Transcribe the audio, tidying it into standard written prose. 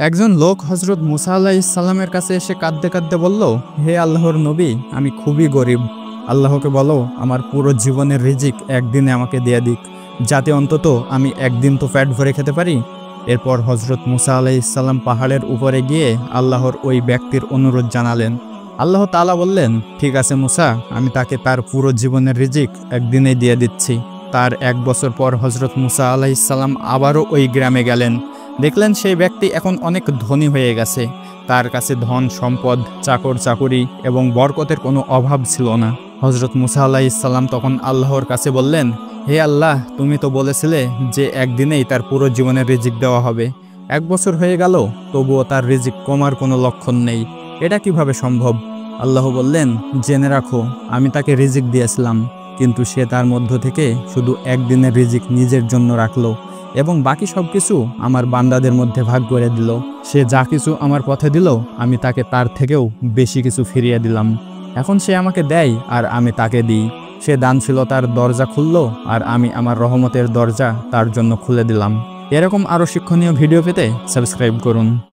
একজন লোক হযরত মুসা আলাইহিস সালামের কাছে এসে কাঁদতে কাঁদতে বলল, হে আল্লাহর নবী, আমি খুবই গরিব। আল্লাহকে বলো আমার পুরো জীবনের রিজিক একদিনে আমাকে দিয়ে দিক, যাতে অন্তত আমি একদিন তো পেট ভরে খেতে পারি। এরপর হযরত মুসা আলাইহিস সালাম পাহাড়ের উপরে গিয়ে আল্লাহর ওই ব্যক্তির অনুরোধ জানালেন। আল্লাহ তাআলা বললেন, ঠিক আছে মুসা, আমি তাকে তার পুরো জীবনের রিজিক একদিনেই দিয়ে দিচ্ছি। তার 1 বছর পর হযরত মুসা আলাইহিস সালাম আবারও ওই গ্রামে গেলেন। দেখলেন সেই ব্যক্তি এখন অনেক ধনী হয়ে গেছে। তার কাছে ধন সম্পদ, চাকর চাকুরি এবং বরকতের কোনো অভাব ছিল না। হযরত মুসা আলাইহিস সালাম তখন আল্লাহর কাছে বললেন, হে আল্লাহ, তুমি তো বলেছিলে যে একদিনেই তার পুরো জীবনের রিজিক দেওয়া হবে। 1 বছর হয়ে গেল, তবুও তার রিজিক কমার কোনো লক্ষণ নেই। এটা কিভাবে সম্ভব? আল্লাহ বললেন, জেনে রাখো, আমি তাকে রিজিক দিয়েছিলাম, কিন্তু সে তার মধ্য থেকে শুধু একদিনের রিজিক নিজের জন্য রাখলো এবং বাকি সব কিছু আমার বান্দাদের মধ্যে ভাগ করে দিল। সে যা কিছু আমার পথে দিল, আমি তাকে তার থেকেও বেশি কিছু ফিরিয়ে দিলাম। এখন সে আমাকে দেয় আর আমি তাকে দিই। সে দানশীলতার দরজা খুলল আর আমি আমার রহমতের দরজা তার জন্য খুলে দিলাম। এরকম আরও শিক্ষণীয় ভিডিও পেতে সাবস্ক্রাইব করুন।